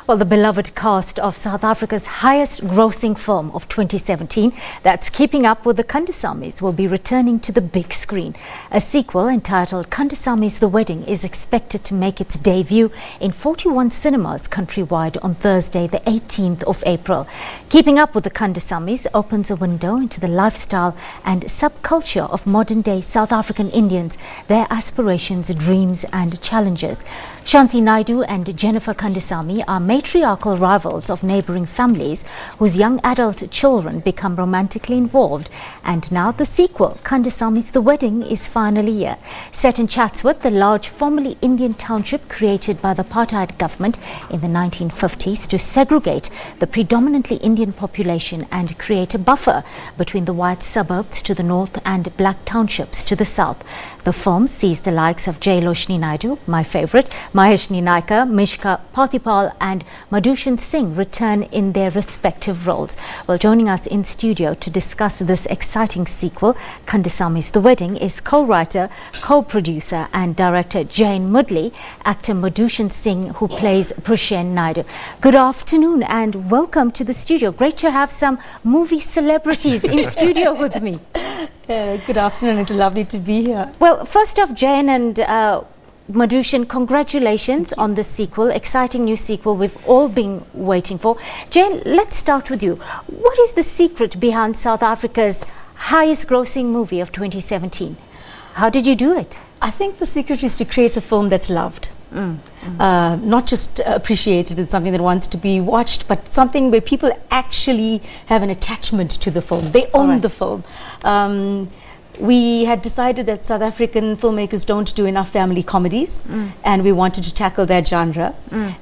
Well, the beloved cast of South Africa's highest grossing film of 2017, that's Keeping Up with the Kandasamys, will be returning to the big screen. A sequel entitled Kandasamy's The Wedding is expected to make its debut in 41 cinemas countrywide on Thursday, the 18th of April. Keeping Up with the Kandasamys opens a window into the lifestyle and subculture of modern-day South African Indians, their aspirations, dreams and challenges. Shanti, Naidoo and Jennifer Kandasamy are matriarchal rivals of neighbouring families whose young adult children become romantically involved. And now the sequel, Kandasamy's The Wedding, is finally here. Set in Chatsworth, the large formerly Indian township created by the apartheid government in the 1950s to segregate the predominantly Indian population and create a buffer between the white suburbs to the north and black townships to the south. The film sees the likes of Jailoshni Naidoo, my favourite, Maheshni Naika, Mishka Pathipal and Madhushan Singh return in their respective roles. Well, joining us in studio to discuss this exciting sequel, Kandasamy's The Wedding, is co-writer, co-producer and director Jain Mudli, actor Madhushan Singh, who plays Prushen Naidoo. Good afternoon and welcome to the studio. Great to have some movie celebrities in studio with me. Good afternoon, it's lovely to be here. Well, first off, Jain and Madhushan, congratulations on the sequel, exciting new sequel we've all been waiting for. Jain, let's start with you. What is the secret behind South Africa's highest grossing movie of 2017? How did you do it? I think the secret is to create a film that's loved. Not just appreciated as something that wants to be watched, but something where people actually have an attachment to the film. They own the film. We had decided that South African filmmakers don't do enough family comedies, and we wanted to tackle that genre.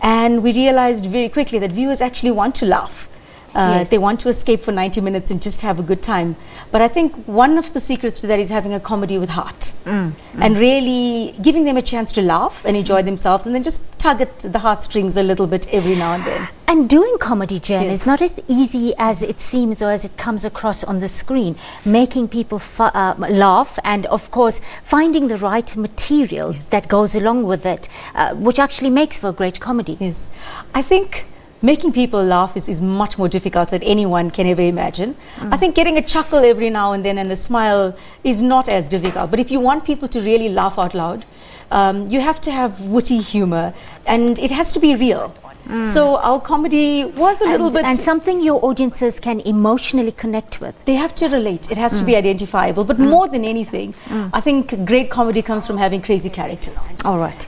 And we realized very quickly that viewers actually want to laugh. They want to escape for 90 minutes and just have a good time. But I think one of the secrets to that is having a comedy with heart and really giving them a chance to laugh and enjoy themselves, and then just tug at the heartstrings a little bit every now and then. And doing comedy, Jen, is not as easy as it seems or as it comes across on the screen. Making people laugh and, of course, finding the right material that goes along with it, which actually makes for a great comedy. Yes, I think making people laugh is much more difficult than anyone can ever imagine. I think getting a chuckle every now and then and a smile is not as difficult. But if you want people to really laugh out loud, you have to have witty humor, and it has to be real. So our comedy was a little bit... And something your audiences can emotionally connect with. They have to relate. It has to be identifiable. But more than anything, I think great comedy comes from having crazy characters. All right.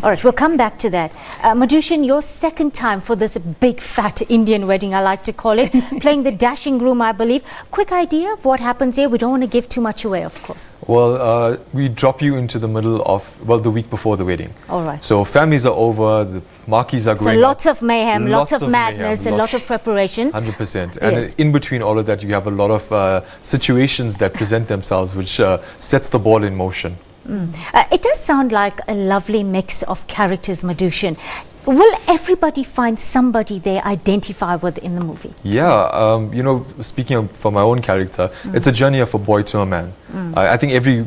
All right, we'll come back to that. Madhushan, your second time for this big fat Indian wedding, I like to call it, playing the dashing groom, I believe. Quick idea of what happens here? We don't want to give too much away, of course. Well, we drop you into the middle of, the week before the wedding. All right. So families are over, the marquees are going So lots of mayhem, lots of madness, a lot of preparation. 100%. And in between all of that, you have a lot of situations that present themselves, which sets the ball in motion. It does sound like a lovely mix of characters, Madhushan. Will everybody find somebody they identify with in the movie? Yeah, you know, speaking for my own character, it's a journey of a boy to a man. I think every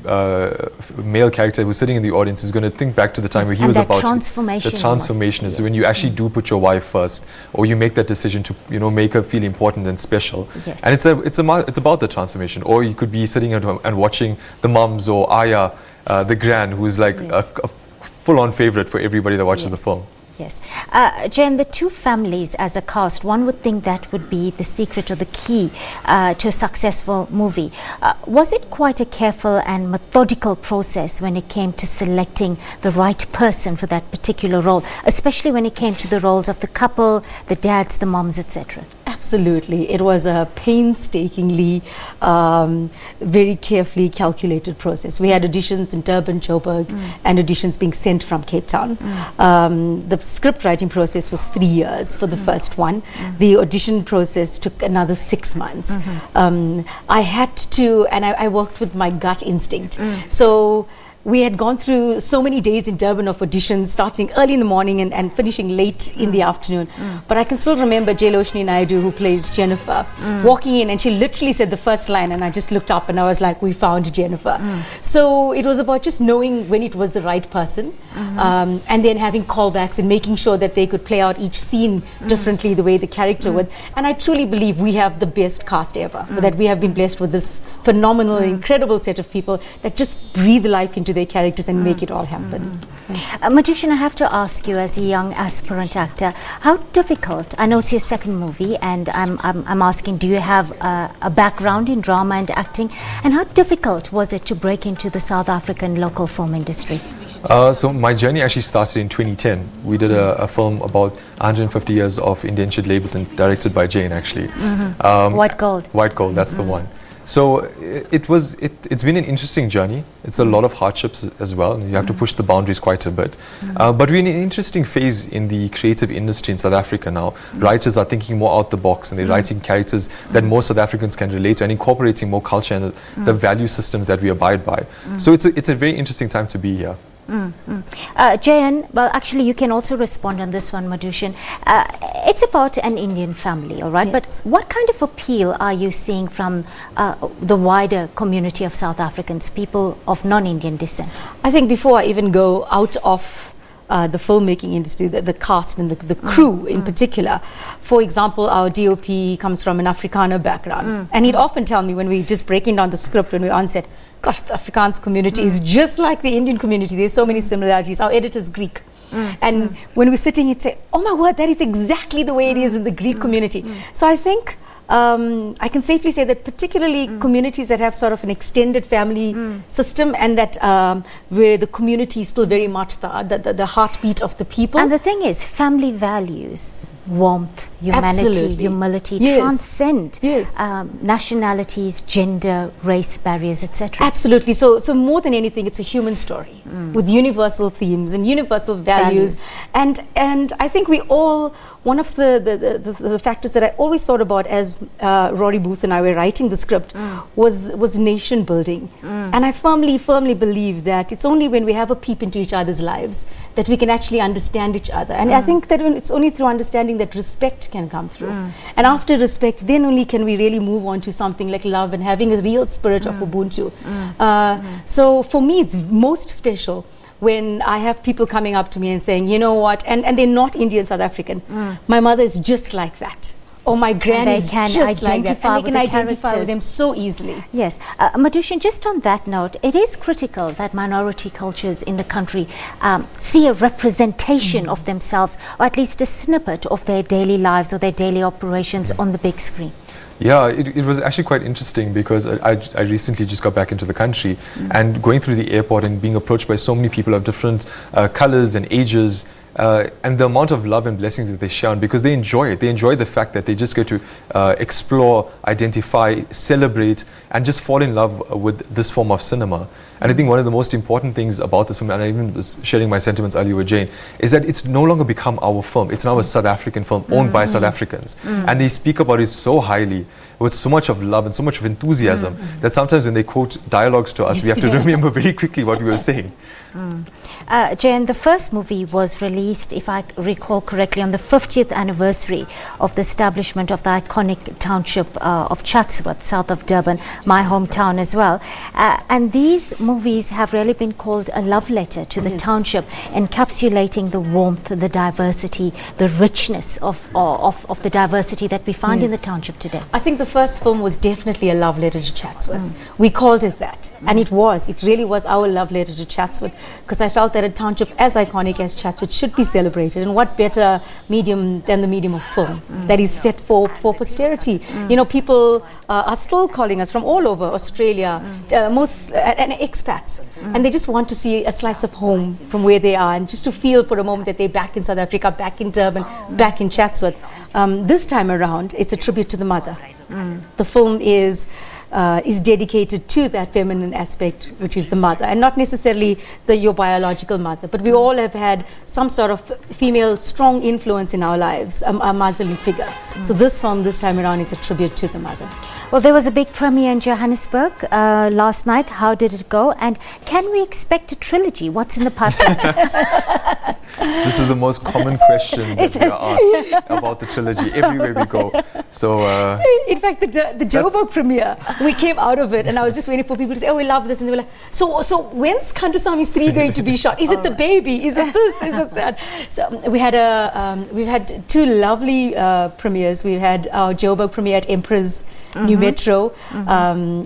male character who's sitting in the audience is going to think back to the time where he was about transformation. The transformation is when you actually do put your wife first, or you make that decision to, you know, make her feel important and special. And it's about the transformation. Or you could be sitting at home and watching the mums or Aya, the gran, who's like a full-on favorite for everybody that watches the film. Yes. Jen, the two families as a cast, one would think that would be the secret or the key to a successful movie. Was it quite a careful and methodical process when it came to selecting the right person for that particular role, especially when it came to the roles of the couple, the dads, the moms, etc.? Absolutely. It was a painstakingly, very carefully calculated process. We had auditions in Durban, Joburg, and auditions being sent from Cape Town. The script writing process was 3 years for the first one. The audition process took another 6 months. I had to, and I worked with my gut instinct. So we had gone through so many days in Durban of auditions, starting early in the morning and finishing late in the afternoon. But I can still remember Jailoshni Naidoo, who plays Jennifer, walking in, and she literally said the first line, and I just looked up and I was like, we found Jennifer. So it was about just knowing when it was the right person, and then having callbacks and making sure that they could play out each scene differently, the way the character would. And I truly believe we have the best cast ever, that we have been blessed with this phenomenal, incredible set of people that just breathe life into their characters and make it all happen. Magician, I have to ask you, as a young aspirant actor, how difficult, I know it's your second movie, and I'm asking, do you have a background in drama and acting, and how difficult was it to break into the South African local film industry? So my journey actually started in 2010. We did a film about 150 years of indentured labours, and directed by Jane, actually. White Gold. White Gold, that's the one. So it's been an interesting journey. It's a lot of hardships as well. You have to push the boundaries quite a bit. But we're in an interesting phase in the creative industry in South Africa now. Writers are thinking more out the box, and they're writing characters that more South Africans can relate to, and incorporating more culture and the value systems that we abide by. So it's a very interesting time to be here. Jayan, well, actually you can also respond on this one, Madhushan. It's about an Indian family, all right? Yes. But what kind of appeal are you seeing from the wider community of South Africans, people of non-Indian descent? I think before I even go out of the filmmaking industry, the cast and the crew in particular. For example, our DOP comes from an Afrikaner background, and he'd often tell me when we just breaking down the script, when we on set, gosh, the Afrikaans community is just like the Indian community. There's so many similarities. Our editor's Greek. And when we're sitting, he'd say, oh my word, that is exactly the way it is in the Greek community. So I think I can safely say that particularly communities that have sort of an extended family system, and that where the community is still very much the heartbeat of the people. And the thing is, family values, warmth, humanity, humility, transcend nationalities, gender, race barriers, etc. Absolutely. So more than anything, it's a human story with universal themes and universal values. And I think we all, one of the factors that I always thought about as Rory Booth and I were writing the script was nation building. And I firmly believe that it's only when we have a peep into each other's lives that we can actually understand each other. And I think that it's only through understanding that respect can come through. And after respect, then only can we really move on to something like love and having a real spirit of Ubuntu. So for me, it's most special when I have people coming up to me and saying, you know what, and they're not Indian South African. My mother is just like that. Or my granny is just like that. And they can identify with them so easily. Yes. Madhushan, just on that note, it is critical that minority cultures in the country see a representation of themselves, or at least a snippet of their daily lives or their daily operations on the big screen. Yeah, it was actually quite interesting because I recently just got back into the country, and going through the airport and being approached by so many people of different colors and ages, and the amount of love and blessings that they share, because they enjoy it. They enjoy the fact that they just get to explore, identify, celebrate, and just fall in love with this form of cinema. And I think one of the most important things about this film, and I even was sharing my sentiments earlier with Jane, is that it's no longer become our film. It's now a South African film owned by South Africans. And they speak about it so highly, with so much of love and so much of enthusiasm, that sometimes when they quote dialogues to us, we have to remember very quickly what we were saying. Jen, the first movie was released, if I recall correctly, on the 50th anniversary of the establishment of the iconic township of Chatsworth, south of Durban, my hometown as well. And these movies have really been called a love letter to the township, encapsulating the warmth, the diversity, the richness of the diversity that we find in the township today. I think the first film was definitely a love letter to Chatsworth. We called it that. And it really was our love letter to Chatsworth, because I felt that a township as iconic as Chatsworth should be celebrated. And what better medium than the medium of film that is set for posterity. You know, people are still calling us from all over Australia, and expats, and they just want to see a slice of home from where they are, and just to feel for a moment that they're back in South Africa, back in Durban, back in Chatsworth. This time around, it's a tribute to the mother. The film is dedicated to that feminine aspect, which is the mother, and not necessarily your biological mother, but we all have had some sort of female strong influence in our lives, a motherly figure. So this film this time around is a tribute to the mother. Well, there was a big premiere in Johannesburg last night. How did it go? And can we expect a trilogy? What's in the pipeline? This is the most common question that we are asked about the trilogy everywhere we go. So, in fact, the Joburg premiere, we came out of it, and I was just waiting for people to say, "Oh, we love this," and they were like, "So when's Kandasamy's 3 going to be shot? Is it the baby? Is it this? Is it that?" So we've had 2 lovely premieres. We had our Joburg premiere at Emperor's New Metro,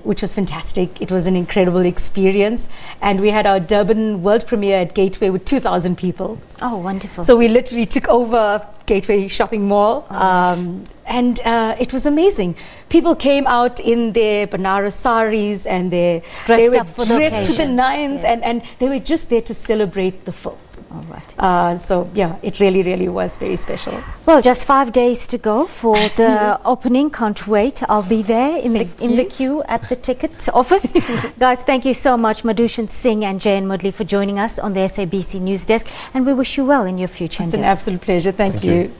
which was fantastic. It was an incredible experience, and we had our Durban world premiere at Gateway with 2,000 people. Oh, wonderful. So we literally took over Gateway shopping mall, and it was amazing. People came out in their Banaras saris, and they were up for the dressed to the occasion. nines, and they were just there to celebrate the film. All right. So yeah, it really was very special. Well, just 5 days to go for the opening. Can't wait. I'll be there in the queue at the tickets office. Guys, thank you so much, Madhushan Singh and Jayan Mudli, for joining us on the SABC News Desk, and we wish you well in your future It's an endeavours. absolute pleasure. Thank you.